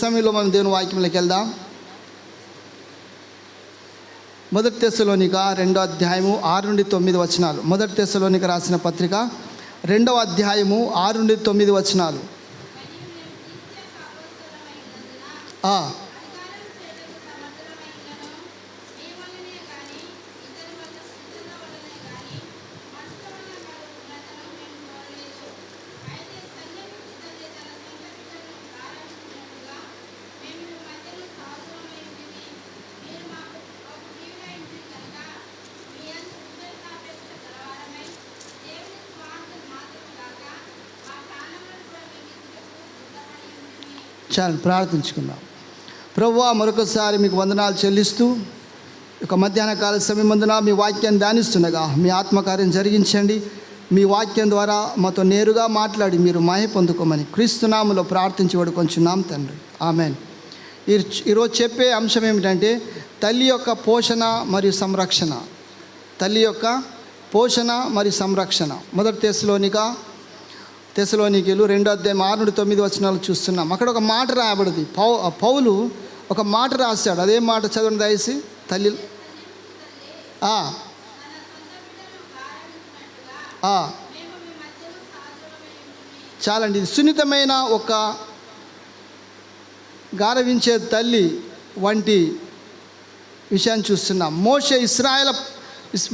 సమయంలో మనం దేవుని వాక్యంలోకి వెళ్దాం. మొదటి తెస్సలోనిక 2వ అధ్యాయము 6 నుండి 9 వచనాలు. మొదటి తెస్సలోనిక రాసిన పత్రిక 2వ అధ్యాయము 6 నుండి 9 వచనాలు. చాలు, ప్రార్థించుకుందాం. ప్రభువా, మరొకసారి మీకు వందనాలు చెల్లిస్తూ ఒక మధ్యాహ్న కాల సమయమందున మీ వాక్యాన్ని ధ్యానిస్తుండగా మీ ఆత్మకార్యం జరిగించండి. మీ వాక్యం ద్వారా మాతో నేరుగా మాట్లాడి మీరు మహిమ పొందుకోమని క్రీస్తునామములో ప్రార్థించి వేడుకొంచున్నాం తండ్రి, ఆమేన్. ఈరోజు చెప్పే అంశం ఏమిటంటే తల్లి యొక్క పోషణ మరియు సంరక్షణ. తల్లి యొక్క పోషణ మరియు సంరక్షణ. మొదటి తెస్సలోనికీయులు 2వ అధ్యాయం 6 నుండి 9 వచనాలు చూస్తున్నాం. అక్కడ ఒక మాట రాయబడింది. పౌలు ఒక మాట రాశాడు. అదే మాట చదవండి దయచేసి. తల్లి చాలండి. ఇది సున్నితమైన ఒక గారవించే తల్లి వంటి విషయాన్ని చూస్తున్నాం.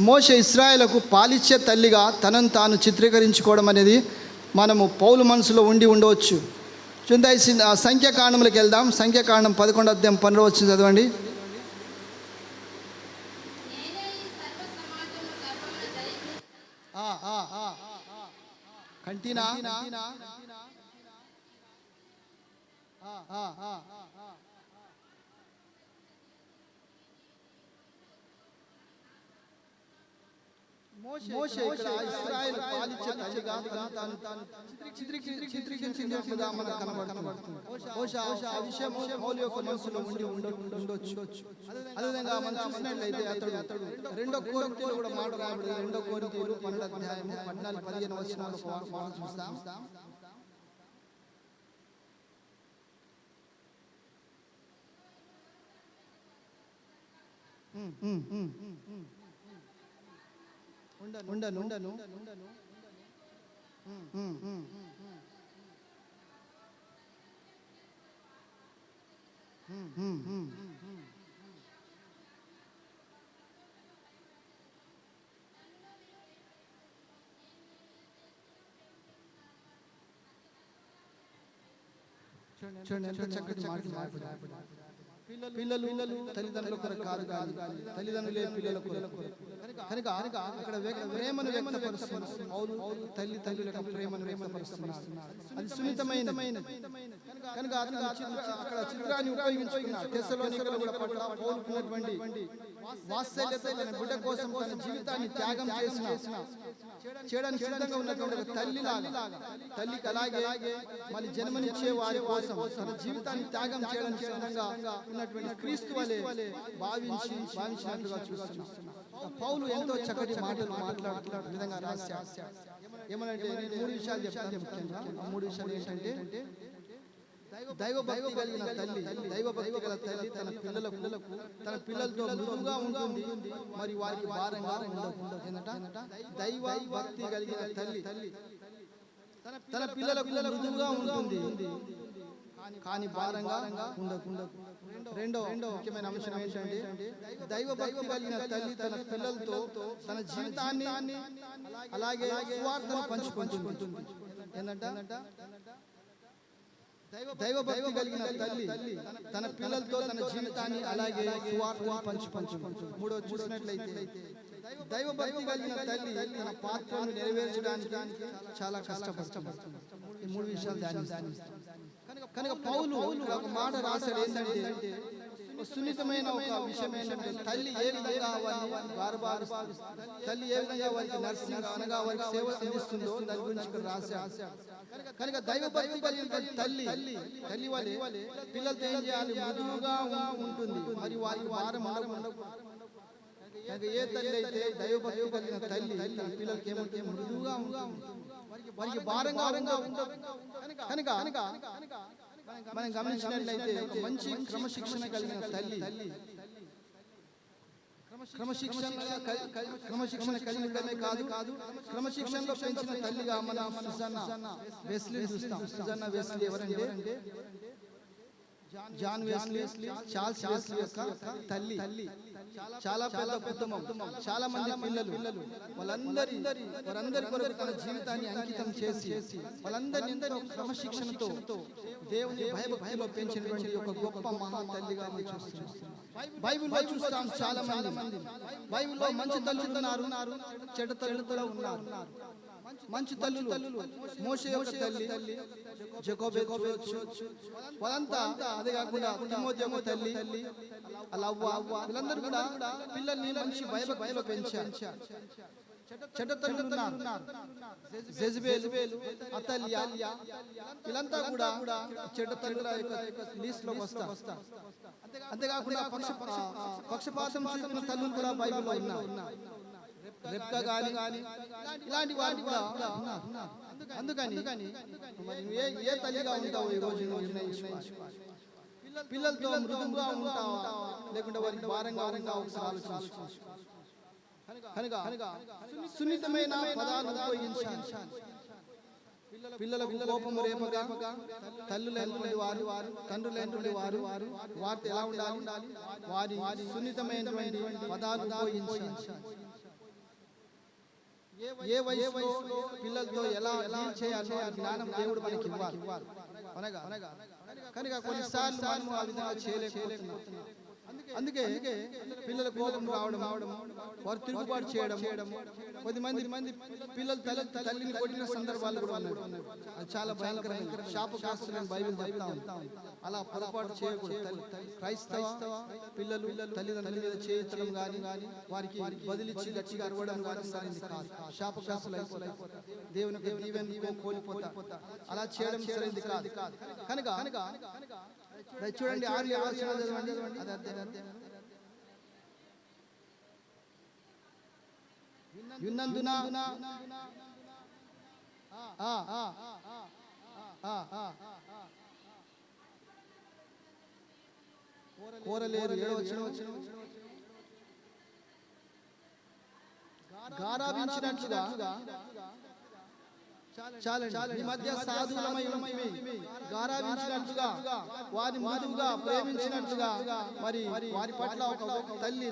మోషే ఇశ్రాయేలుకు పాలిచ్చే తల్లిగా తనను తాను చిత్రీకరించుకోవడం అనేది మనము పౌలు మనసులో ఉండవచ్చు. చూద్దాం, సంఖ్యాకాండంలోకి వెళ్దాం. సంఖ్యాకాండం 11వ అధ్యాయం 12వ వచనం చదవండి. కంటినా మోషే ఇక్కడ ఇశ్రాయేలు పాలించే తల్లిగా తనను తాను చిత్రీకరించినట్లుగా మనకు కనబడుతుంది. బహుశా ఆ విషయం పౌలు యొక్క మనసులో ఉండొచ్చు. అదేవిధంగా మనం చూసినట్లయితే అతడు 2 కొరింథీయులు కూడా మాట రాయబడింది. 2 కొరింథీయులు 12వ అధ్యాయము 14-15 వచనాలు మనం చూస్తాం. ఉండను చూడండి ఎంత చక్కటి మాట. పిల్లలు తల్లిదండ్రుల కొరకు కాదు, తల్లిదండ్రులే పిల్లల కొరకు. కనుక అక్కడ ప్రేమను వ్యక్తపరుస్తున్నారు. పౌలు తల్లి యొక్క ప్రేమను వ్యక్తపరుస్తున్నారు. అది సున్నితమైనది. కనుక అక్కడ చిత్రాన్ని ఉపయోగించుకున్నారు. తెస్సలోనికలో కూడా పౌలుకున్నటువంటి వాత్సల్యత, తన బిడ్డ కోసం తన జీవితాన్ని త్యాగం చేయడానికి సిద్ధంగా ఉన్నటువంటి తల్లికి అలాగే మళ్ళీ జన్మనిచ్చే వారి కోసం తన జీవితాన్ని త్యాగం చేయడానికి సిద్ధంగా ఉన్నటువంటి క్రీస్తు వలె భావించినట్లుగా చూస్తున్నాం. పౌలు ఎంతో చక్కటి మాటలు మాట్లాడుతున్న విధంగా రాశాడు. ఏమనంటే 3 విషయాలు చెప్తాను ముఖ్యంగా. ఆ 3 విషయాలు ఏంటంటే దైవభక్తి కలిగిన తల్లి, దైవభక్తి గల తల్లి తన పిల్లలతో మృదువుగా ఉంటుంది, మరి వారికి భారంగా ఉండదు. ఏంటంట దైవభక్తి కలిగిన తల్లి తన పిల్లలకు మృదువుగా ఉంటుంది, కానీ భారంగా ఉండదు. రెండో ముఖ్యమైన అంశం ఏంటంటే దైవభక్తి కలిగిన తల్లి తన పిల్లలతో తన జీవితాన్ని అలాగే సువార్తను పంచుకుంటుంది. ఏంటంట దైవభక్తి కలిగిన తల్లి తన పిల్లలతో తన జీవితాన్ని అలాగే సువార్తను పంచుకుంటుంది. మూడో చూసినట్లయితే దైవభక్తి కలిగిన తల్లి తన పాత్రను నెరవేర్చడానికి చాలా కష్టపడుతుంది. ఈ 3 విషయాలు ధ్యానిస్తాం. కనుక పౌలు ఒక మాట రాశాడు. ఏంటంటే సున్నితమైన ఒక విషయం ఏంటంటే తల్లి ఏ విధంగా వారిని తల్లి ఏ విధంగా వారికి నర్సింగ్ అనగా వారికి సేవ అందిస్తుందో దాని గురించి రాశాడు. కనుక దైవభక్తి కలిగిన తల్లి వాళ్ళే పిల్లలతో ఏం చేయాలి? మృదువుగా ఉంటుంది, మరి వారికి భారం ఉండకూడదు. ఏ తల్లి అయితే దైవభక్తి కలిగిన తల్లి తన పిల్లలకి ఏమంటే మృదువుగా ఉంటుంది, వారికి భారంగా ఉండదు. కనుక మనం గమనించినట్లయితే ఒక మంచి క్రమశిక్షణ కలిగిన తల్లి క్రమశిక్షణ కలిగి ఉండడమే కాదు క్రమశిక్షణలో పెంచిన తల్లిగా మనం సుజానా వెస్లీ చూస్తాం. సుజానా వెస్లీ ఎవరంటే జాన్ వెస్లీ, చార్ల్స్ వెస్లీ యొక్క తల్లి. చాలా పెద్ద కుటుంబం, చాలా మంది పిల్లలు. వారందరి కొరకు తన జీవితాన్ని అంకితం చేసి వాళ్ళందరినీ ఎంతో క్రమశిక్షణతో దేవుని భయభక్తిలో పెంచినటువంటి ఒక గొప్ప మహా తల్లిగా మనం చూస్తున్నాం. బైబిల్లో చూస్తాం చాలా మంది. బైబిల్లో మంచి తల్లులు ఉన్నారు, చెడ్డ తల్లులు కూడా ఉన్నారు. మంచి తల్లులు మోషే యొక్క తల్లి, జకోబు వాళ్ళంతా. అదే కాకుండా తిమోతి యొక్క తల్లి అవ్వ, వీళ్ళందరూ కూడా పిల్లల్ని మంచి భయభక్తిలో పెంచారు. చెడ్డ తల్లులు ఉన్నారు, జెజబేలు, అతల్యా, వీళ్ళంతా కూడా చెడ్డ తల్లుల యొక్క లిస్ట్ లోకి వస్తారు. అంతేకాకుండా పక్షపాతం చూపిన తల్లులు కూడా బైబిల్లో ఉన్నారు. రెబ్కా గాని ఇలాంటి వారు కూడా ఉన్నారు. అందుకని ఏ తల్లిగా ఉంటావు ఈ రోజు పిల్లలతో మృదువుగా ఉంటావా లేకుంటే వారికి భారంగా ఉంటావా ఒకసారి ఆలోచించు. కనుక సున్నితమైన పదాలు ఉపయోగించాలి. పిల్లలకు కోపము రేపగా తల్లులైనటువంటి వారు తండ్రులైనటువంటి వారు వారితో ఎలా ఉండాలి, వారి సున్నితమైనటువంటి పదాలు ఉపయోగించాలి. ఏ వయసులో పిల్లలతో ఎలా డీల్ చేయాలో ఆ జ్ఞానం దేవుడు మనకి ఇవ్వాలి. కనుక కొన్నిసార్లు మనం ఆ విధంగా చేయలేకపోతున్నాం. అందుకే పిల్లల కోపం రావడం, వారు తిరుగుబాటు చేయడం, కొద్దిమంది పిల్లలు తల్లిని కొట్టిన సందర్భాలు కూడా ఉన్నాయి. అది చాలా భయంకరంగా శాపగ్రస్తులని బైబిల్ చెప్తా ఉంది. అలా పొరపాటు చేయకూడదు. క్రైస్తవ పిల్లలు తల్లిదండ్రుల మీద చేయించడం కానీ వారికి బదిలిచ్చి గట్టిగా అరవడం కానీ కాదు. శాపగ్రస్తులు అయిపోతారు, దేవుని యొక్క దీవెనలు కోల్పోతారు. అలా చేయడం సరైనది కాదు. కనుక చూడండి విన్నందున కోరలేరు, గారావించినట్లుగా చాలండి. ఈ మధ్య సాధువులమై గారావించినట్లుగా వారి మృదువుగా ప్రేమించినట్లుగా మరి వారి పట్ల ఒక తల్లి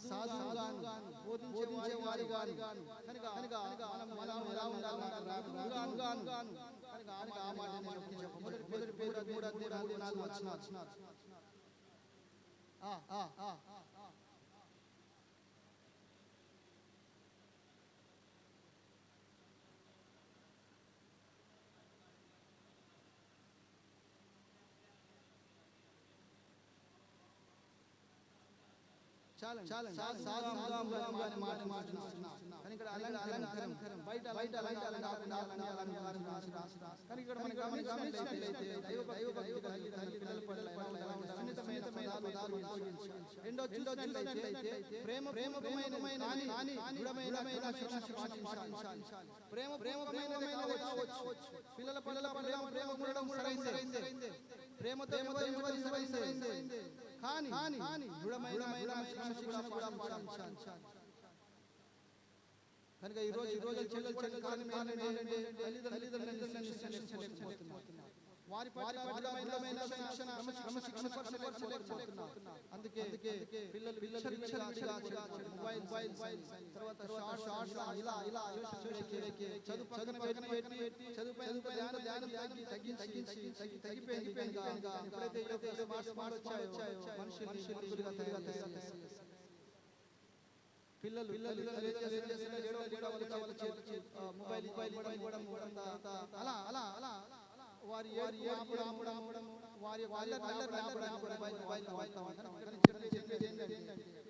సాధువుగాను బోధించే వారి గాను కనుక మనం ఎలా ఉండాలి కనుక ఆ మాట మొదటి పేతురు 3:4 వచనం. కనుక ఈ రోజు వారి పట్ల శిక్షణ అందుకే పిల్లలు మొబైల్ తర్వాత తగ్గిపోయింది. పిల్లలు మొబైల్ అలా అలా అలా వారి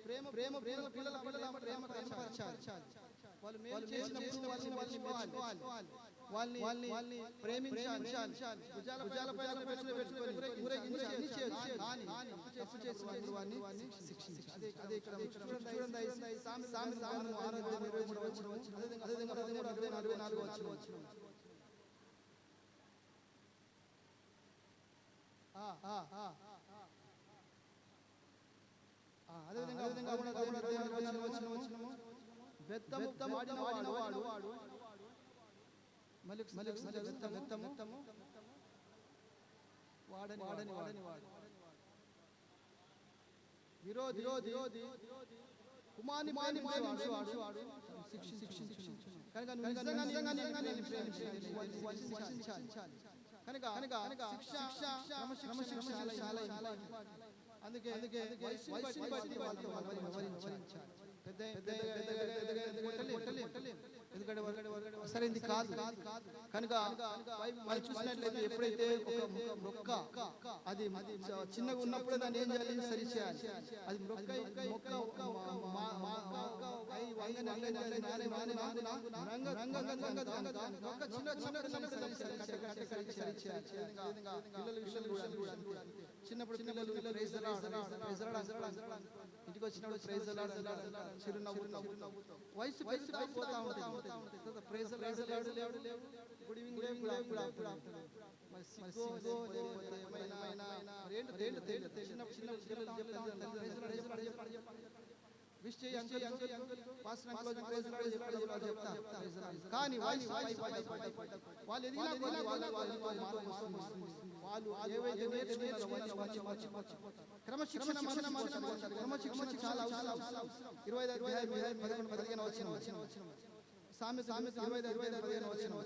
ప్రేమ ప్రేమ ప్రేమ పిల్లల ప్రేమ కనపరచాలి. వాళ్ళు మేలు చేసినప్పుడు వాళ్ళని ప్రేమించాలి. భుజాల పైన పెట్టుకొని ఊరేగించి తప్పు చేసినప్పుడు వారిని శిక్షించాలి. అదే ఇక్కడ చూడండి సామెతలు 6:23 వచనం. బెత్తము వాడినవాడు వాడని వాడు విరోధి కుమాని వాడు శిక్షించు. కనుక అందుకే వయసు బట్టి వాళ్ళతో వ్యవహరించాలి. సరైనది కాదు. కనుక మనం చూసినట్లయితే ఎప్పుడైతే ఒక మొక్క అది చిన్నగా ఉన్నప్పుడు దాన్ని ఏం చేయాలి? సరి చేయాలి. అది చిన్నప్పుడు పిల్లలు ఇంటికి వచ్చినప్పుడు ప్రైజ్ చిరునవ్వు వయసు పోతా ఉంటుంది. ప్రైజ్ గుడ్ ఈవినింగ్ కానీ వాళ్ళు ఏవైతే క్రమశిక్షణ చాలా అవసరం. 25:11 వచ్చిన సామెత 25:11 వచ్చిన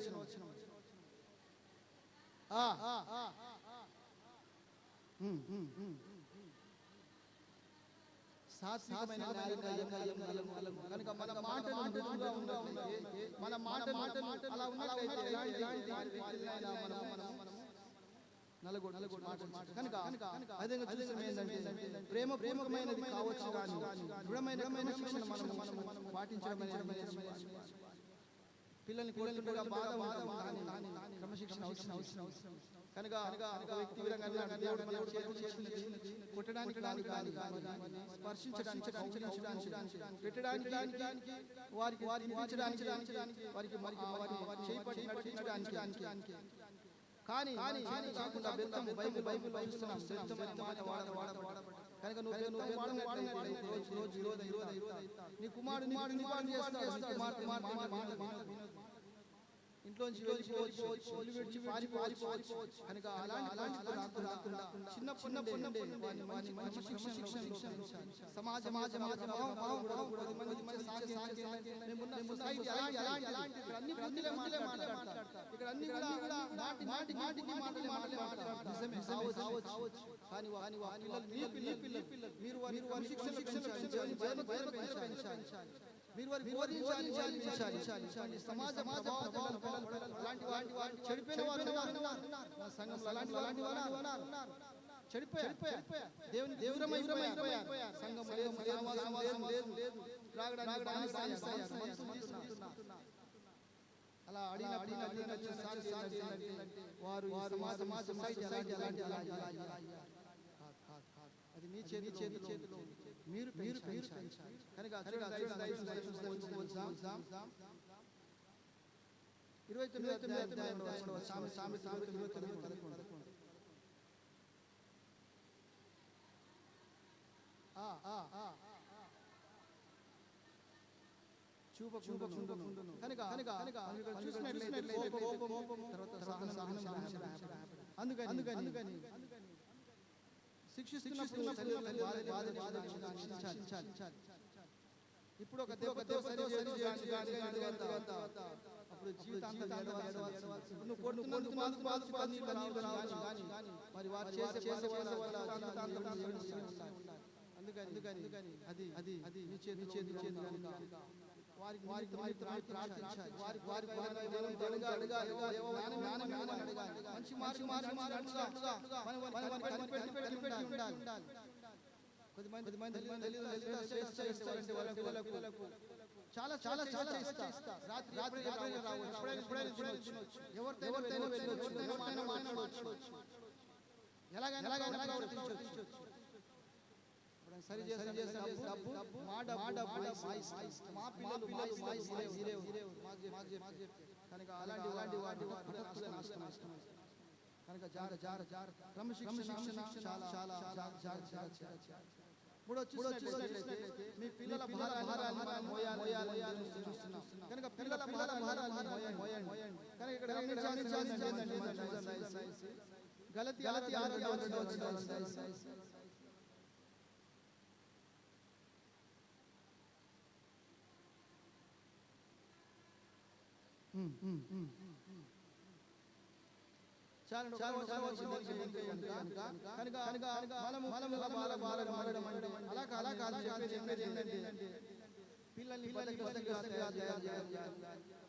సాత్వికమైన కనుక మన మాటలు మృదువుగా ఉన్నట్లయితే, మన మాటలు అలా ఉన్నట్లయితే కనుక అదే ప్రేమమైనది కావచ్చు కానీ దృఢమైన శిక్షణ మనం పాటించడం పిల్లల్ని కొడుతుండగా బాధ క్రమశిక్షణ అవసరం. కనుక ఒక వ్యక్తి కొట్టడానికి స్పర్శించడానికి పెట్టడానికి వారికి చేపట్టి నడిపించడానికి కానీ కాకుండా బెత్తం బైబిల్ చూస్తున్నాం మాట వాడబడ్డ కనుక నువ్వు వాడినట్లయితే రోజు నీ కుమారుడు చేస్తాడు ఇంట్లోంచి వెళ్ళిపోవచ్చు విడిచి పారిపోవచ్చు కనుక అలాంటి చిన్నప్పటి మంచి శిక్షణ సమాజ ఇక్కడ అన్ని కూడా మాటికి కానీ మీరు వారి శిక్షణ మీరు వారి బోధించాలి సమాజ అలాంటి వాటి చెడిపోయిన సంఘంలో అలాంటి వారు చెడిపోయారు దేవురమైపోయారు సంఘం లేదు అలా అడిగిన వారు అది మీ చేతిలో మీరు పెంచాలి కనుక 29 చూపకుండును కనుక చూసినట్లయితే అందుకని శిక్షిస్తున్నప్పుడు ఇప్పుడు ఒక అప్పుడు జీవితాంతం నువ్వు కొడుతున్నందుకు మరి వారు చేసే వల్ల అందుకని అది నీ చేతి వారికి ప్రార్థించాలి చాలా చాలా చాలా రాత్రి సరి డబ్బు మా పిల్లలు కనుక అలాంటి వాటి కనుక క్రమశిక్షణ చాలా మీ పిల్లల భారాన్ని మోయాలి చూస్తున్నాం కనుక పిల్లల భారాన్ని మోయండి కనుక ఇక్కడ గలతీ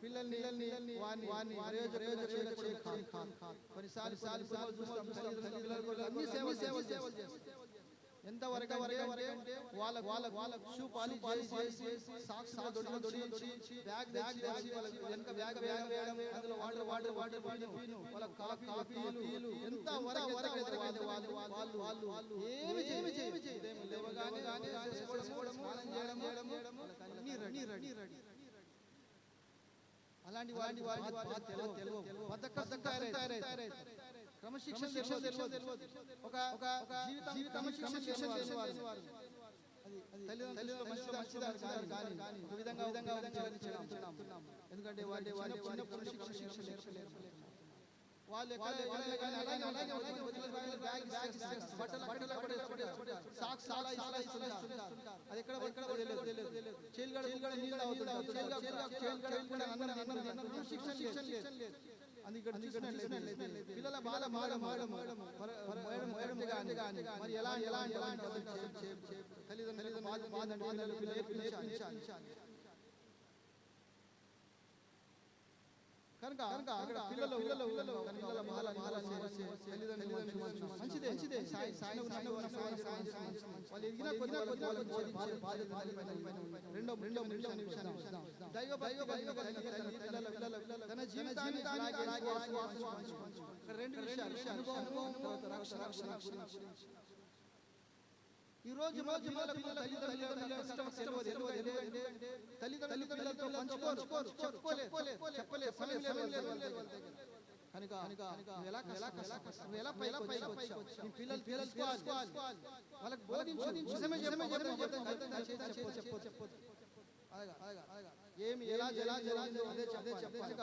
పిల్లల్ని ఎంతవరకు వాళ్ళ షూ పాలిష్ చేసి సాక్స్ బ్యాగ్ వెనక బ్యాగ్ వేయడం అందులో వాటర్ పీను వాళ్ళ కాఫీలు ఎంత వాళ్ళు ఏమి లేవగానే రెడీ అలాంటి క్రమశిక్షణ తెలియదు ఒక జీవితం ఎందుకంటే వాళ్ళు అది ఎక్కడ పిల్లల మరి ఎలా తల్లిదండ్రులు కనుక అక్కడ పిల్లలు మంచిదే తన జీవితాన్ని రెండు విషయాలు ఈ రోజు తల్లిదండ్రులతో చెప్పలేదు కనుక నువ్వు ఎలా పైకి వచ్చావు? నీ పిల్లలు తెలుసుకోవాలి, వాళ్ళకి బోధించు. నిజమే చెప్పు. ఏమి ఎలా జరిగిందో అదే చెప్పాలి.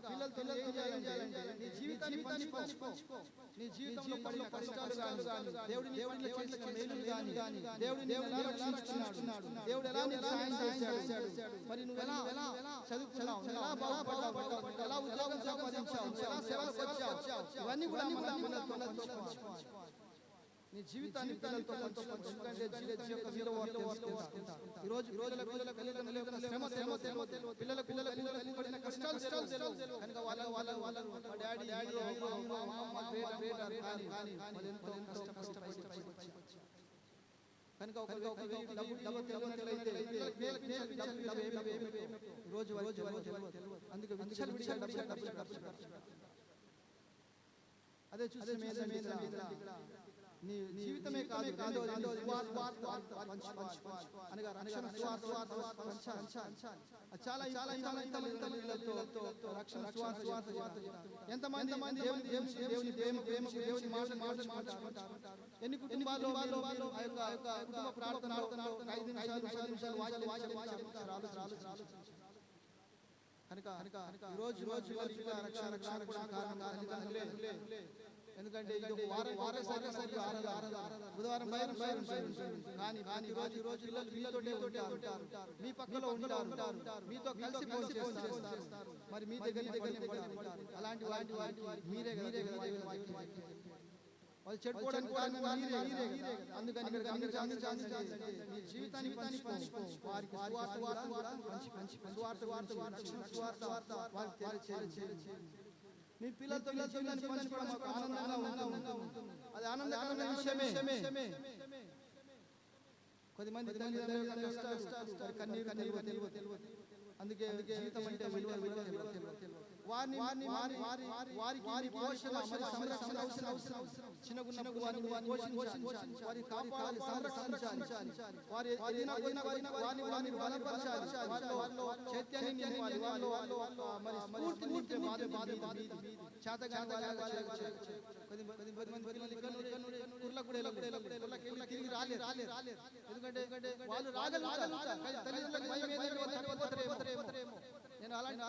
పిల్లలతో ఏం చేయాలంటే నీ జీవితాన్ని పంచుకో. నీ జీవితంలో పడిన కష్టాలు కానీ, దేవుడు చేసిన మేలులు కానీ, దేవుడు నిన్ను ఎలా రక్షించుకున్నాడు, దేవుడు ఎలా నీకు సహాయం చేశాడు, మరి నువ్వు ఎలా చదువుకున్నావు, ఎలా బాగుపడ్డావు, ఎలా ఉద్యోగం సంపాదించావు, ఎలా సేవలకు వచ్చావు, ఇవన్నీ కూడా పిల్లలతో పంచుకోవాలి. నీ జీవితాన్ని పిల్లలతో పంచుకోవాలి. ఎందుకంటే ఈ రోజు పిల్లలకు పడిన కష్టాలు తెలుసు. కనుక వాళ్ళ డాడీ ఎంతో కష్టపడి కనుక రోజు అందుకే అదే చూసి నీ జీవితమే కాదు అనగా రక్షణ చాలా రక్షణ ఎంతమంది దేవుని మాట్లాడుకుంటారు. ఎన్ని కుటుంబాల్లో కుటుంబ ప్రార్థన 5 నిమిషాలు కనుక ఈ రోజు ఎందుకంటే ఇది వారం బుధవారం కానీ ఈ రోజు పిల్లలు మీతోటే ఉంటారు, మీ పక్కలో ఉంటారు, మీతో కలిసి చేస్తారు. మరి మీ దగ్గర అలాంటి వారికి మీరే వాళ్ళు చెడిపోవడానికి అందుకని మీ జీవితాన్ని పంచుకో. వారికి నీ పిల్లలతో జీవితాన్ని పంచుకోవడం మాకు ఆనందంగా ఉంటుంది. అది ఆనందకరమైన విషయమే. కొద్దిమంది కన్నీరు తెలియదు. అందుకే జీవితం అంటే వారికి పోషణ మరియు సంరక్షణ అవసరం. చిన్నగున్నప్పుడు వారిని పోషించాలి, వారిని కాపాడాలి, సంరక్షించాలి. వారిని బలపరచాలి, వారిలో చైతన్యం నింపాలి, మరి స్ఫూర్తి తిరిగి రాలేదు. ఎందుకంటే వాళ్ళు రాగలుగుతారు. నేను అలాంటి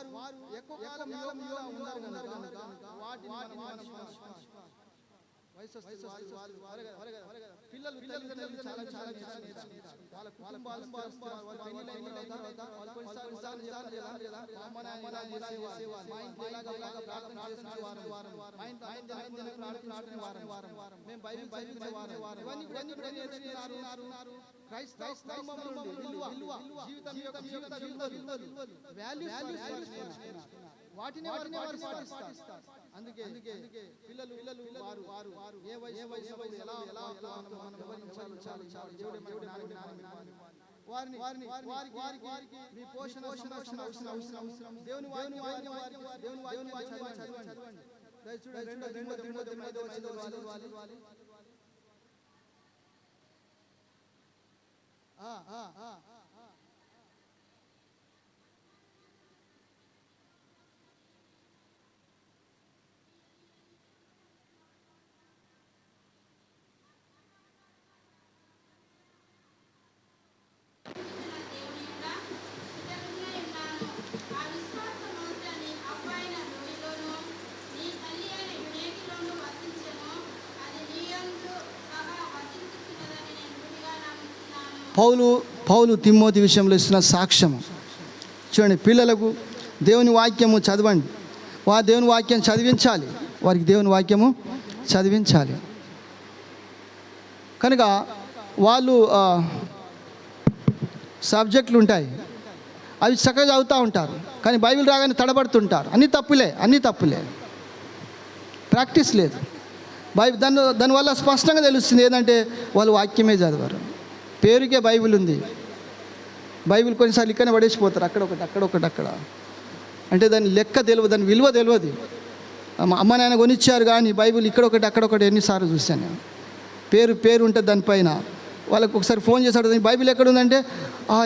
వారు ఎక్కువ కాలం పిల్లలు వాళ్ళ కుటుంబాలు వాటిని వారు పాటిస్తారు. అందుకే పిల్లలు వారు ఏ వయసు ఎలా వారికి మీ పోషణ అవసరం. దేవుని పౌలు తిమోతి విషయంలో ఇస్తున్న సాక్ష్యం చూడండి. పిల్లలకు దేవుని వాక్యము చదవండి, దేవుని వాక్యం చదివించాలి, వారికి దేవుని వాక్యము చదివించాలి. కనుక వాళ్ళు సబ్జెక్టులు ఉంటాయి, అవి చక్కగా చదువుతూ ఉంటారు, కానీ బైబిల్ రాగానే తడబడుతుంటారు. అన్నీ తప్పులే. ప్రాక్టీస్ లేదు. దానివల్ల స్పష్టంగా తెలుస్తుంది ఏంటంటే వాళ్ళు వాక్యమే చదివారు. పేరుకే బైబిల్ ఉంది, బైబిల్ కొన్నిసార్లు ఇక్కడనే పడేసిపోతారు, అక్కడ అంటే దాని లెక్క తెలియదు, దాని విలువ తెలియదు. అమ్మ నాయన కొనిచ్చారు కానీ బైబిల్ ఇక్కడొకటి అక్కడొకటి ఎన్నిసార్లు చూశాను నేను. పేరు ఉంటుంది దానిపైన. వాళ్ళకి ఒకసారి ఫోన్ చేశాడు, బైబిల్ ఎక్కడ ఉందంటే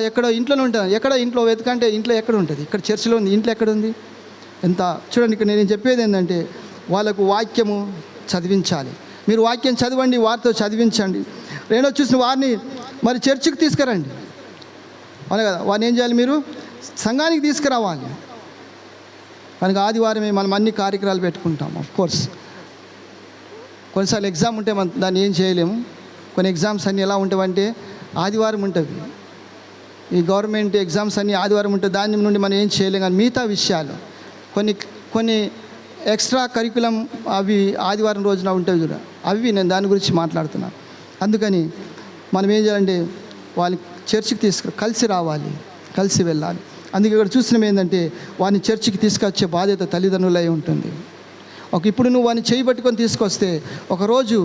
ఎక్కడ ఇంట్లోనే ఉంటుంది. ఎక్కడ ఇంట్లో వెతకంటే ఇంట్లో ఎక్కడ ఉంటుంది, ఇక్కడ చర్చిలో ఉంది, ఇంట్లో ఎక్కడ ఉంది. ఎంత చూడండి, ఇక్కడ నేను చెప్పేది ఏంటంటే వాళ్ళకు వాక్యము చదివించాలి. మీరు వాక్యం చదవండి, వారితో చదివించండి. రెండో చూసిన వారిని మరి చర్చికి తీసుకురండి, అవును కదా. వారిని ఏం చేయాలి, మీరు సంఘానికి తీసుకురావాలి. కనుక ఆదివారమే మనం అన్ని కార్యక్రమాలు పెట్టుకుంటాం. ఆఫ్కోర్స్ కొన్నిసార్లు ఎగ్జామ్ ఉంటే మనం దాన్ని ఏం చేయలేము. కొన్ని ఎగ్జామ్స్ అన్నీ ఎలా ఉంటాయంటే ఆదివారం ఉంటుంది. ఈ గవర్నమెంట్ ఎగ్జామ్స్ అన్నీ ఆదివారం ఉంటుంది, దాని నుండి మనం ఏం చేయలేము. కానీ మిగతా విషయాలు కొన్ని ఎక్స్ట్రా కరికులం అవి ఆదివారం రోజున ఉంటాయి చూడ, అవి నేను దాని గురించి మాట్లాడుతున్నాను. అందుకని మనం ఏం చేయాలంటే వాళ్ళని చర్చికి కలిసి రావాలి, కలిసి వెళ్ళాలి. అందుకే ఇక్కడ చూసినాం ఏంటంటే వాడిని చర్చికి తీసుకొచ్చే బాధ్యత తల్లిదండ్రులై ఉంటుంది. ఇప్పుడు నువ్వు వాడిని చేయబట్టుకొని తీసుకొస్తే ఒకరోజు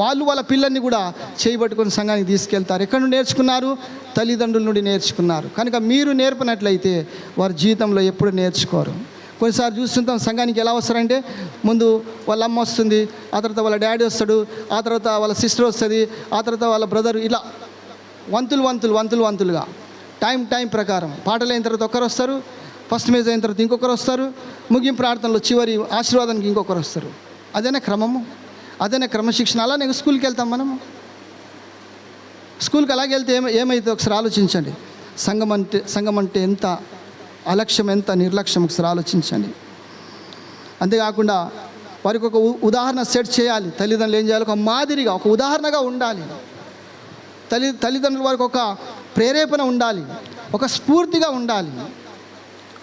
వాళ్ళ పిల్లల్ని కూడా చేయబట్టుకొని సంఘానికి తీసుకెళ్తారు. ఎక్కడ నుండి నేర్చుకున్నారు? తల్లిదండ్రుల నుండి నేర్చుకున్నారు. కనుక మీరు నేర్పినట్లయితే వారి జీవితంలో ఎప్పుడు నేర్చుకోరు. కొన్నిసార్లు చూస్తుంటాం సంఘానికి ఎలా వస్తారంటే ముందు వాళ్ళ అమ్మ వస్తుంది, ఆ తర్వాత వాళ్ళ డాడీ వస్తాడు, ఆ తర్వాత వాళ్ళ సిస్టర్ వస్తుంది, ఆ తర్వాత వాళ్ళ బ్రదర్, ఇలా వంతులుగా టైం ప్రకారం పాటలు అయిన తర్వాత ఒకరు వస్తారు, ఫస్ట్ మేజ్ అయిన తర్వాత ఇంకొకరు వస్తారు, ముగింపు ప్రార్థనలో చివరి ఆశీర్వాదానికి ఇంకొకరు వస్తారు. అదేనా క్రమము, అదేనా క్రమశిక్షణ. అలా నేను స్కూల్కి వెళ్తాం. మనము స్కూల్కి అలాగే వెళ్తే ఏమైతే ఒకసారి ఆలోచించండి. సంఘం అంటే ఎంత అలక్ష్యం, ఎంత నిర్లక్ష్యం ఒకసారి ఆలోచించండి. అంతేకాకుండా వారికి ఒక ఉదాహరణ సెట్ చేయాలి. తల్లిదండ్రులు ఏం చేయాలి? ఒక మాదిరిగా, ఒక ఉదాహరణగా ఉండాలి. తల్లిదండ్రుల వారికి ఒక ప్రేరేపణ ఉండాలి, ఒక స్ఫూర్తిగా ఉండాలి,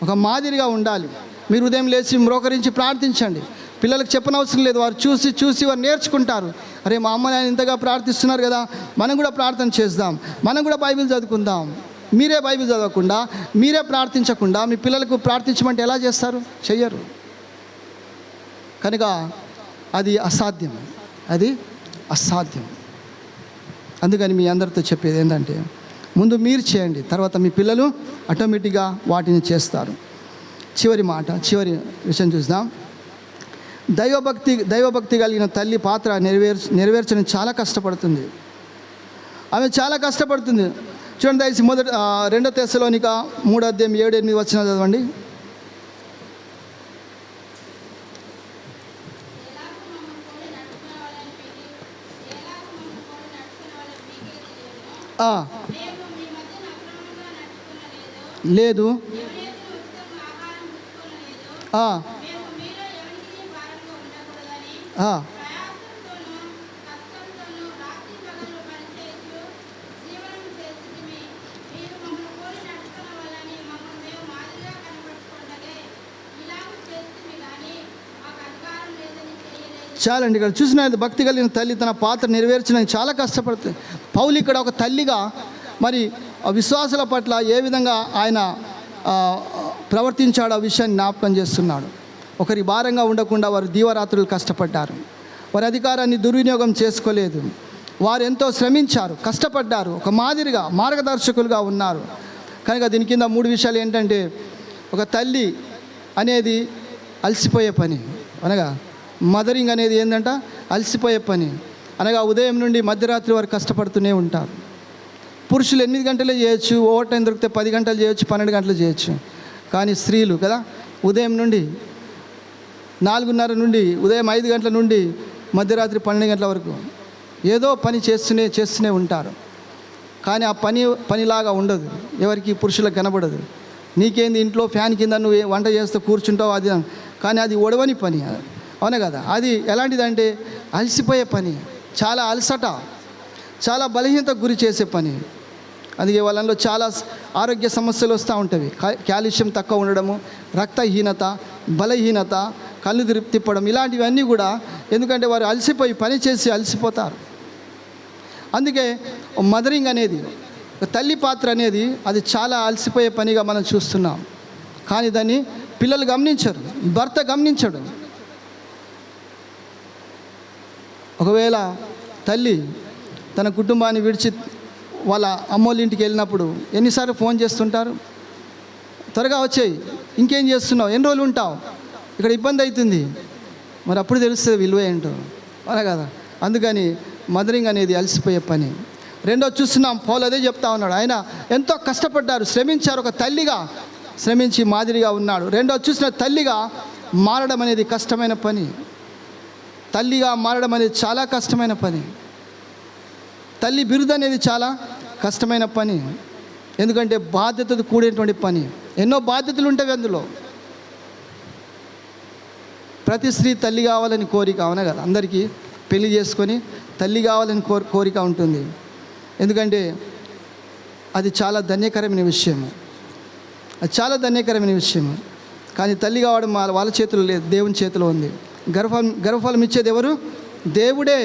ఒక మాదిరిగా ఉండాలి. మీరు ఉదయం లేచి మ్రోకరించి ప్రార్థించండి. పిల్లలకు చెప్పనవసరం లేదు, వారు చూసి వారు నేర్చుకుంటారు. అరే మా అమ్మ నాయన ఇంతగా ప్రార్థిస్తున్నారు కదా, మనం కూడా ప్రార్థన చేద్దాం, మనం కూడా బైబిల్ చదువుకుందాం. మీరే బైబిల్ చదవకుండా, మీరే ప్రార్థించకుండా మీ పిల్లలకు ప్రార్థించమంటే ఎలా చేస్తారు? చెయ్యరు. కనుక అది అసాధ్యం. అందుకని మీ అందరితో చెప్పేది ఏంటంటే ముందు మీరు చేయండి, తర్వాత మీ పిల్లలు ఆటోమేటిక్గా వాటిని చేస్తారు. చివరి విషయం చూద్దాం. దైవభక్తి కలిగిన తల్లి పాత్ర నెరవేర్చడం చాలా కష్టపడుతుంది. ఆమె చాలా కష్టపడుతుంది. చూడండి దయచేసి 2 తెస్సలోనిక 3:7-8 చదవండి. లేదు, చాలండి. ఇక్కడ చూసిన భక్తి కలిగిన తల్లి తన పాత్ర నెరవేర్చడానికి చాలా కష్టపడుతుంది. పౌలు ఇక్కడ ఒక తల్లిగా మరి విశ్వాసుల పట్ల ఏ విధంగా ఆయన ప్రవర్తించాడు ఆ విషయాన్ని జ్ఞాపకం చేస్తున్నాడు. ఒకరి భారంగా ఉండకుండా వారు దీవరాత్రులు కష్టపడ్డారు. వారి అధికారాన్ని దుర్వినియోగం చేసుకోలేదు. వారు ఎంతో శ్రమించారు, కష్టపడ్డారు, ఒక మాదిరిగా మార్గదర్శకులుగా ఉన్నారు. కనుక దీని కింద 3 విషయాలు ఏంటంటే, ఒక తల్లి అనేది అలసిపోయే పని, అనగా మదరింగ్ అనేది ఏంటంట అలసిపోయే పని. అనగా ఉదయం నుండి మధ్యరాత్రి వరకు కష్టపడుతూనే ఉంటారు. పురుషులు 8 గంటలే చేయొచ్చు, ఓవర్ టైం దొరికితే 10 గంటలు చేయొచ్చు, 12 గంటలు చేయొచ్చు. కానీ స్త్రీలు కదా ఉదయం నుండి 4:30 నుండి ఉదయం 5 గంటల నుండి మధ్యరాత్రి 12 గంటల వరకు ఏదో పని చేస్తూనే ఉంటారు. కానీ ఆ పనిలాగా ఉండదు, ఎవరికి పురుషులకు కనబడదు. నీకేంది ఇంట్లో ఫ్యాన్ కింద నువ్వు వంట చేస్తూ కూర్చుంటావు, అది కానీ అది ఒడవని పని, అవునా కదా. అది ఎలాంటిదంటే అలసిపోయే పని, చాలా అలసట, చాలా బలహీనతకు గురి చేసే పని. అందుకే వాళ్ళలో చాలా ఆరోగ్య సమస్యలు వస్తూ ఉంటాయి. కాల్షియం తక్కువ ఉండడము, రక్తహీనత, బలహీనత, కళ్ళు తిప్పడం, ఇలాంటివన్నీ కూడా ఎందుకంటే వారు అలసిపోయి పని చేసి అలసిపోతారు. అందుకే మదరింగ్ అనేది, తల్లి పాత్ర అనేది అది చాలా అలసిపోయే పనిగా మనం చూస్తున్నాం. కానీ దాన్ని పిల్లలు గమనించరు, భర్త గమనించడు. ఒకవేళ తల్లి తన కుటుంబాన్ని విడిచి వాళ్ళ అమ్మోళ్ళ ఇంటికి వెళ్ళినప్పుడు ఎన్నిసార్లు ఫోన్ చేస్తుంటారు, త్వరగా వచ్చేయి, ఇంకేం చేస్తున్నావు, ఎన్ని రోజులు ఉంటావు, ఇక్కడ ఇబ్బంది అవుతుంది. మరి అప్పుడు తెలుస్తుంది విలువ ఏంటో, అలా కదా. అందుకని మదరింగ్ అనేది అలసిపోయే పని. రెండో చూస్తున్నాం, పౌలు అదే చెప్తా ఉన్నాడు. ఆయన ఎంతో కష్టపడ్డారు, శ్రమించారు, ఒక తల్లిగా శ్రమించి మాదిరిగా ఉన్నాడు. రెండో చూసిన తల్లిగా మారడం అనేది కష్టమైన పని. తల్లిగా మారడం అనేది చాలా కష్టమైన పని. తల్లి బిరుదు అనేది చాలా కష్టమైన పని. ఎందుకంటే బాధ్యతతో కూడినటువంటి పని. ఎన్నో బాధ్యతలు ఉంటాయి అందులో. ప్రతి స్త్రీ తల్లి కావాలని కోరిక, అవునా కదా. అందరికీ పెళ్లి చేసుకొని తల్లి కావాలని కోరిక ఉంటుంది. ఎందుకంటే అది చాలా ధన్యకరమైన విషయము, అది చాలా ధన్యకరమైన విషయము. కానీ తల్లి కావడం వాళ్ళ చేతిలో లేదు, దేవుని చేతిలో ఉంది. గర్భఫలం ఇచ్చేది ఎవరు? దేవుడే.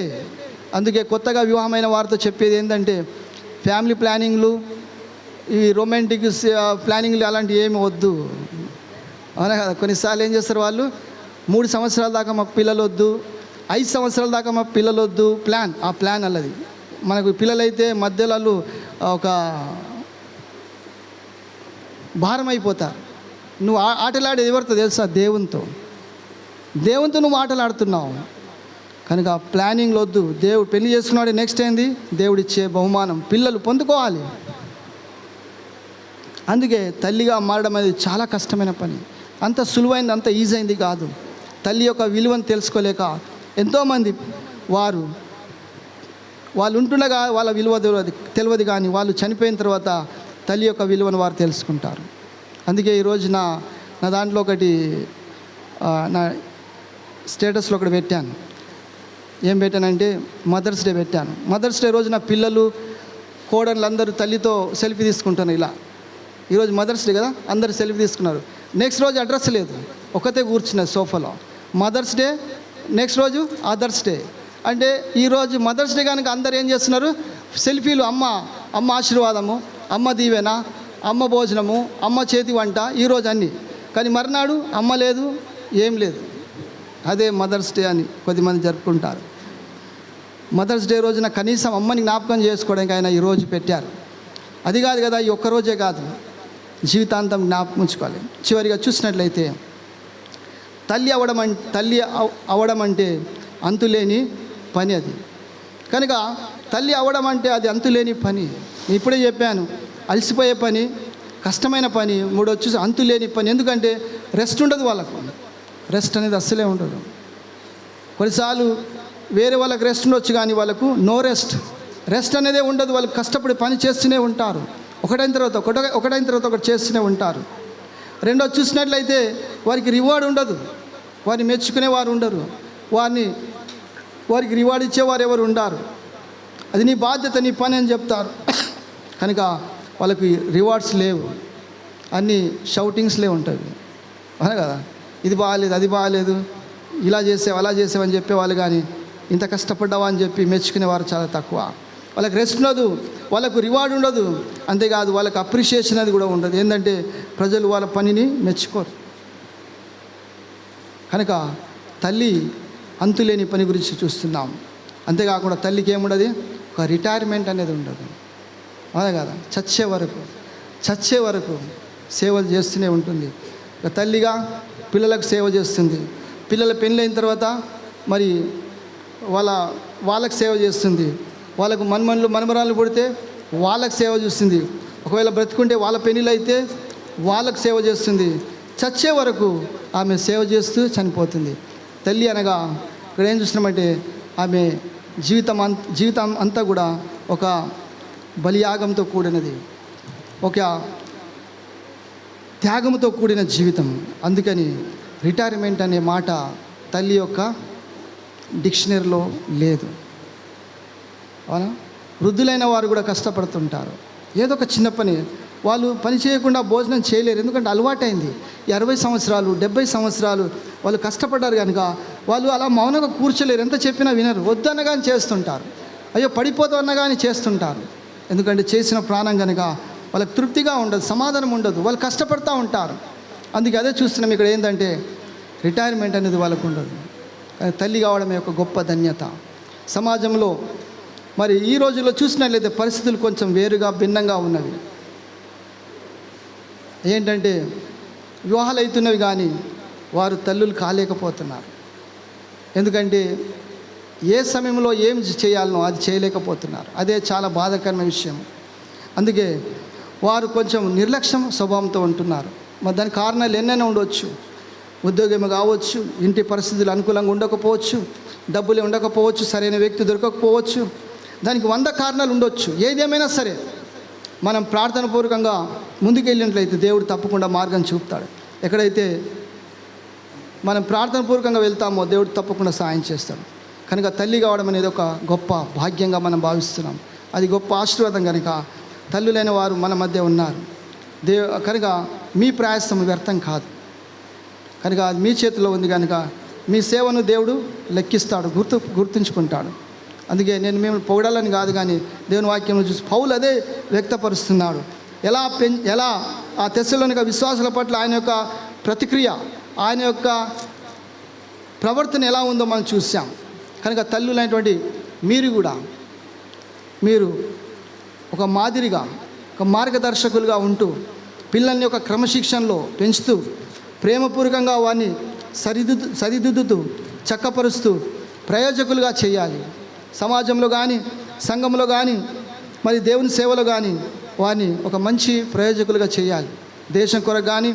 అందుకే కొత్తగా వివాహమైన వారితో చెప్పేది ఏంటంటే, ఫ్యామిలీ ప్లానింగ్లు, ఈ రొమాంటిక్ ప్లానింగ్లు అలాంటివి ఏమి వద్దు, అవునా కదా. కొన్నిసార్లు ఏం చేస్తారు వాళ్ళు, 3 సంవత్సరాల దాకా మాకు పిల్లలు వద్దు, 5 సంవత్సరాల దాకా మాకు పిల్లలు వద్దు, ఆ ప్లాన్ అల్లది. మనకు పిల్లలైతే మధ్యలో ఒక భారం అయిపోతారు. నువ్వు ఆటలాడేది ఎవరితో తెలుసా? దేవునితో నువ్వు ఆటలాడుతున్నావు. కనుక ప్లానింగ్లు వద్దు. దేవుడు పెళ్లి చేసుకున్నాడు, నెక్స్ట్ ఏంది? దేవుడిచ్చే బహుమానం పిల్లలు పొందుకోవాలి. అందుకే తల్లిగా మారడం అనేది చాలా కష్టమైన పని. అంత సులువైంది, అంత ఈజీ అయింది కాదు. తల్లి యొక్క విలువను తెలుసుకోలేక ఎంతోమంది వాళ్ళు ఉంటుండగా వాళ్ళ విలువ తెలియదు, కానీ వాళ్ళు చనిపోయిన తర్వాత తల్లి యొక్క విలువను వారు తెలుసుకుంటారు. అందుకే ఈరోజు నా దాంట్లో ఒకటి, నా స్టేటస్లో ఒకటి పెట్టాను. ఏం పెట్టానంటే మదర్స్ డే పెట్టాను. మదర్స్ డే రోజు నా పిల్లలు, కోడళ్ళు అందరూ తల్లితో సెల్ఫీ తీసుకుంటాను. ఇలా ఈరోజు మదర్స్ డే కదా, అందరూ సెల్ఫీ తీసుకున్నారు. నెక్స్ట్ రోజు అడ్రస్ లేదు, ఒకతే కూర్చున్నది సోఫాలో. మదర్స్ డే, నెక్స్ట్ రోజు అదర్స్ డే. అంటే ఈరోజు మదర్స్ డే కనుక అందరు ఏం చేస్తున్నారు? సెల్ఫీలు. అమ్మ ఆశీర్వాదము, అమ్మ దీవెన, అమ్మ భోజనము, అమ్మ చేతి వంట, ఈరోజు అన్నీ. కానీ మర్నాడు అమ్మ లేదు, ఏం లేదు. అదే మదర్స్ డే అని కొద్దిమంది జరుపుకుంటారు. మదర్స్ డే రోజున కనీసం అమ్మని జ్ఞాపకం చేసుకోవడానికి ఆయన ఈరోజు పెట్టారు. అది కాదు కదా, ఈ ఒక్కరోజే కాదు, జీవితాంతం జ్ఞాపకం ఉంచుకోవాలి. చివరిగా చూసినట్లయితే తల్లి అవడం అంటే అంతులేని పని అది. కనుక తల్లి అవడం అంటే అది అంతులేని పని. ఇప్పుడే చెప్పాను, అలసిపోయే పని, కష్టమైన పని. మూడోది చూసి అంతులేని పని. ఎందుకంటే రెస్ట్ ఉండదు వాళ్ళకు. రెస్ట్ అనేది అస్సలే ఉండదు. కొన్నిసార్లు వేరే వాళ్ళకి రెస్ట్ ఉండొచ్చు, కానీ వాళ్ళకు నో రెస్ట్ అనేదే ఉండదు. వాళ్ళు కష్టపడి పని చేస్తూనే ఉంటారు. ఒకటైన తర్వాత ఒకటి చేస్తూనే ఉంటారు. రెండోది చూసినట్లయితే వారికి రివార్డ్ ఉండదు, వారిని మెచ్చుకునే వారు ఉండరు, వారికి రివార్డ్ ఇచ్చేవారు ఎవరు ఉండారు. అది నీ బాధ్యత, నీ పని అని చెప్తారు. కనుక వాళ్ళకి రివార్డ్స్ లేవు, అన్నీ షౌటింగ్స్లే ఉంటుంది, అవునా కదా. ఇది బాగాలేదు, అది బాగాలేదు, ఇలా చేసావు, అలా చేసావని చెప్పేవాళ్ళు, కానీ ఇంత కష్టపడ్డావా అని చెప్పి మెచ్చుకునేవారు చాలా తక్కువ. వాళ్ళకి రెస్ట్ ఉండదు, వాళ్ళకు రివార్డ్ ఉండదు. అంతేకాదు వాళ్ళకి అప్రిషియేషన్ అది కూడా ఉండదు. ఏంటంటే ప్రజలు వాళ్ళ పనిని మెచ్చుకోరు. కనుక తల్లి అంతులేని పని గురించి చూస్తున్నాం. అంతేకాకుండా తల్లికి ఏముండదు, ఒక రిటైర్మెంట్ అనేది ఉండదు, అవునా కదా. చచ్చే వరకు సేవలు చేస్తూనే ఉంటుంది. ఒక తల్లిగా పిల్లలకు సేవ చేస్తుంది. పిల్లల పెళ్ళైన తర్వాత మరి వాళ్ళకు సేవ చేస్తుంది. వాళ్ళకు మనమరాలు పుడితే వాళ్ళకు సేవ చేస్తుంది. ఒకవేళ బ్రతుకుంటే వాళ్ళ పెళ్ళిళ్ళు అయితే వాళ్ళకు సేవ చేస్తుంది. చచ్చే వరకు ఆమె సేవ చేస్తూ చనిపోతుంది. తల్లి అనగా ఇక్కడ ఏం చూస్తున్నామంటే ఆమె జీవితం అంతా కూడా ఒక బలియాగంతో కూడినది, ఒక త్యాగంతో కూడిన జీవితం. అందుకని రిటైర్మెంట్ అనే మాట తల్లి యొక్క డిక్షనరీలో లేదు, అవునా. వృద్ధులైన వారు కూడా కష్టపడుతుంటారు. ఏదో ఒక చిన్న పని, వాళ్ళు పని చేయకుండా భోజనం చేయలేరు. ఎందుకంటే అలవాటైంది. 60 సంవత్సరాలు 70 సంవత్సరాలు వాళ్ళు కష్టపడ్డారు కనుక వాళ్ళు అలా మౌనంగా కూర్చోలేరు. ఎంత చెప్పినా వినరు. వద్దనగానే చేస్తుంటారు, అయ్యో పడిపోతామన్నగానే చేస్తుంటారు. ఎందుకంటే చేసిన ప్రాణం కనుక వాళ్ళకి తృప్తిగా ఉండదు, సమాధానం ఉండదు, వాళ్ళు కష్టపడుతూ ఉంటారు. అందుకే అదే చూస్తున్నాం ఇక్కడ. ఏంటంటే రిటైర్మెంట్ అనేది వాళ్ళకు ఉండదు. తల్లి కావడం యొక్క గొప్ప ధన్యత. సమాజంలో మరి ఈ రోజుల్లో చూసినట్లయితే పరిస్థితులు కొంచెం వేరుగా భిన్నంగా ఉన్నవి. ఏంటంటే వివాహాలు అవుతున్నవి కానీ వారు తల్లులు కాలేకపోతున్నారు. ఎందుకంటే ఏ సమయంలో ఏం చేయాలనో అది చేయలేకపోతున్నారు. అదే చాలా బాధాకరమైన విషయం. అందుకే వారు కొంచెం నిర్లక్ష్యం స్వభావంతో ఉంటున్నారు. మరి దానికి కారణాలు ఎన్నైనా ఉండవచ్చు. ఉద్యోగం కావచ్చు, ఇంటి పరిస్థితులు అనుకూలంగా ఉండకపోవచ్చు, డబ్బులు ఉండకపోవచ్చు, సరైన వ్యక్తి దొరకకపోవచ్చు, దానికి 100 కారణాలు ఉండొచ్చు. ఏదేమైనా సరే మనం ప్రార్థనాపూర్వకంగా ముందుకెళ్ళినట్లయితే దేవుడు తప్పకుండా మార్గం చూపుతాడు. ఎక్కడైతే మనం ప్రార్థనాపూర్వకంగా వెళ్తామో దేవుడు తప్పకుండా సాయం చేస్తాడు. కనుక తల్లి కావడం అనేది ఒక గొప్ప భాగ్యంగా మనం భావిస్తున్నాం. అది గొప్ప ఆశీర్వాదం. కనుక తల్లులైన వారు మన మధ్య ఉన్నారు. కనుక మీ ప్రయాసం వ్యర్థం కాదు. కనుక అది మీ చేతిలో ఉంది. కనుక మీ సేవను దేవుడు లెక్కిస్తాడు, గుర్తుంచుకుంటాడు. అందుకే నేను మేము పొగడాలని కాదు, కానీ దేవుని వాక్యంలో చూసి పౌలు అదే వ్యక్తపరుస్తున్నాడు. ఎలా ఆ తెస్సలోనిక విశ్వాసుల పట్ల ఆయన యొక్క ప్రతిక్రియ, ఆయన యొక్క ప్రవర్తన ఎలా ఉందో మనం చూసాం. కనుక తల్లులైనటువంటి మీరు ఒక మాదిరిగా, ఒక మార్గదర్శకులుగా ఉంటూ పిల్లల్ని ఒక క్రమశిక్షణలో పెంచుతూ ప్రేమపూర్వకంగా వారిని సరిదిద్దుతూ చక్కపరుస్తూ ప్రయోజకులుగా చేయాలి. సమాజంలో కానీ, సంఘంలో కానీ, మరి దేవుని సేవలో కానీ వారిని ఒక మంచి ప్రయోజకులుగా చేయాలి. దేశం కొరకు కానీ,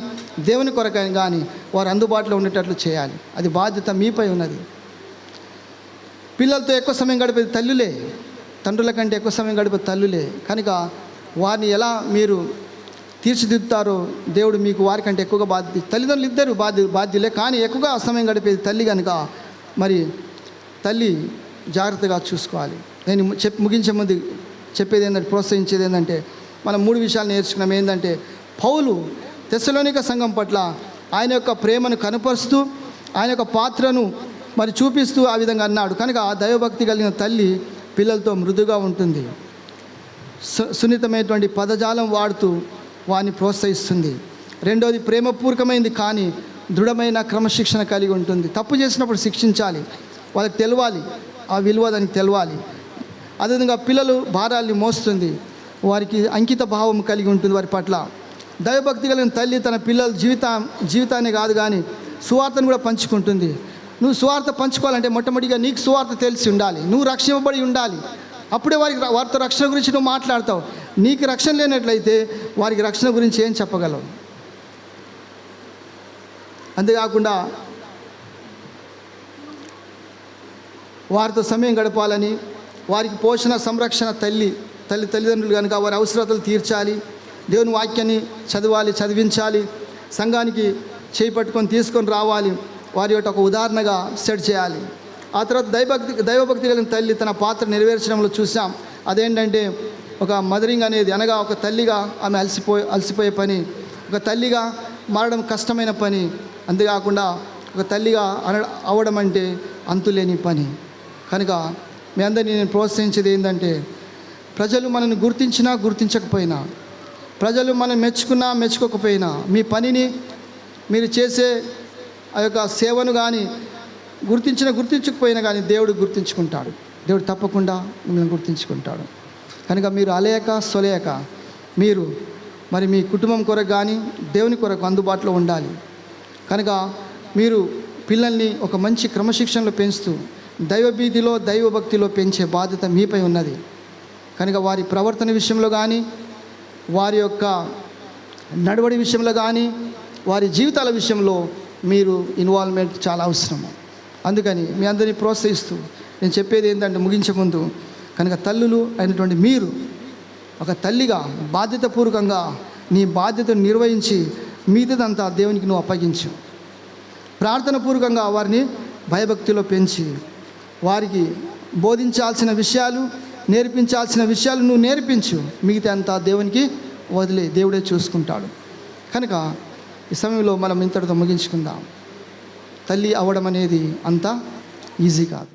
దేవుని కొరకు కానీ వారు అందుబాటులో ఉండేటట్లు చేయాలి. అది బాధ్యత మీపై ఉన్నది. పిల్లలతో ఎక్కువ సమయం గడిపేది తల్లులే, తండ్రుల కంటే ఎక్కువ సమయం గడిపే తల్లులే. కనుక వారిని ఎలా మీరు తీర్చిదిద్దుతారో దేవుడు మీకు వారికంటే ఎక్కువగా తల్లిదండ్రులు ఇద్దరు బాధ్యులే, కానీ ఎక్కువగా సమయం గడిపేది తల్లి. కనుక మరి తల్లి జాగ్రత్తగా చూసుకోవాలి. నేను ముగించే ముందు చెప్పేది ఏంటంటే, ప్రోత్సహించేది ఏంటంటే, మనం 3 విషయాలు నేర్చుకున్నాం. ఏంటంటే పౌలు తెస్సలోనిక సంఘం పట్ల ఆయన యొక్క ప్రేమను కనపరుస్తూ ఆయన యొక్క పాత్రను మరి చూపిస్తూ ఆ విధంగా అన్నాడు. కనుక దైవభక్తి కలిగిన తల్లి పిల్లలతో మృదుగా ఉంటుంది, సున్నితమైనటువంటి పదజాలం వాడుతూ వారిని ప్రోత్సహిస్తుంది. రెండోది ప్రేమపూర్వకమైంది కానీ దృఢమైన క్రమశిక్షణ కలిగి ఉంటుంది. తప్పు చేసినప్పుడు శిక్షించాలి, వాళ్ళకి తెలవాలి, ఆ విలువ దానికి తెలవాలి. అదేవిధంగా పిల్లలు భారాల్ని మోస్తుంది, వారికి అంకిత భావం కలిగి ఉంటుంది వారి పట్ల. దైవభక్తి కలిగిన తల్లి తన పిల్లల జీవితాన్ని కాదు కానీ సువార్తను కూడా పంచుకుంటుంది. నువ్వు సువార్త పంచుకోవాలంటే మొట్టమొదటిగా నీకు సువార్త తెలిసి ఉండాలి, నువ్వు రక్షింపబడి ఉండాలి. అప్పుడే వారితో రక్షణ గురించి నువ్వు మాట్లాడతావు. నీకు రక్షణ లేనట్లయితే వారికి రక్షణ గురించి ఏం చెప్పగలవు? అంతేకాకుండా వారితో సమయం గడపాలని, వారికి పోషణ సంరక్షణ తల్లిదండ్రులు కనుక వారి అవసరతలు తీర్చాలి, దేవుని వాక్యాన్ని చదివించాలి, సంఘానికి చేయి పట్టుకొని తీసుకొని రావాలి, వారి యొక్క ఒక ఉదాహరణగా సెట్ చేయాలి. ఆ తర్వాత దైవభక్తి కలిగిన తల్లి తన పాత్ర నెరవేర్చడంలో చూసాం. అదేంటంటే ఒక మదరింగ్ అనేది, అనగా ఒక తల్లిగా ఆమె అలసిపోయే పని, ఒక తల్లిగా మారడం కష్టమైన పని. అంతేకాకుండా ఒక తల్లిగా అవడం అంటే అంతులేని పని. కనుక మీ అందరినీ నేను ప్రోత్సహించేది ఏంటంటే, ప్రజలు మనల్ని గుర్తించినా గుర్తించకపోయినా, ప్రజలు మనం మెచ్చుకున్నా మెచ్చుకోకపోయినా, మీ పనిని మీరు చేసే ఆ యొక్క సేవను కానీ గుర్తించకపోయినా కానీ దేవుడు గుర్తించుకుంటాడు. దేవుడు తప్పకుండా మిమ్మల్ని గుర్తించుకుంటాడు. కనుక మీరు సొలేక మీరు మరి మీ కుటుంబం కొరకు కానీ దేవుని కొరకు అందుబాటులో ఉండాలి. కనుక మీరు పిల్లల్ని ఒక మంచి క్రమశిక్షణలో పెంచుతూ దైవభీతిలో దైవభక్తిలో పెంచే బాధ్యత మీపై ఉన్నది. కనుక వారి ప్రవర్తన విషయంలో కానీ, వారి యొక్క నడవడి విషయంలో కానీ, వారి జీవితాల విషయంలో మీరు ఇన్వాల్వ్మెంట్ చాలా అవసరము. అందుకని మీ అందరినీ ప్రోత్సహిస్తూ నేను చెప్పేది ఏంటంటే, ముగించే ముందు కనుక తల్లులు అయినటువంటి మీరు ఒక తల్లిగా బాధ్యతపూర్వకంగా నీ బాధ్యతను నిర్వహించి మిగతాదంతా దేవునికి నువ్వు అప్పగించు. ప్రార్థనపూర్వకంగా వారిని భయభక్తిలో పెంచి వారికి బోధించాల్సిన విషయాలు, నేర్పించాల్సిన విషయాలు నువ్వు నేర్పించు. మిగతా అంతా దేవునికి వదిలే, దేవుడే చూసుకుంటాడు. కనుక ఈ సమయంలో మనం ఇంతటితో ముగించుకుందాం. తల్లి అవ్వడం అనేది అంత ఈజీ కాదు.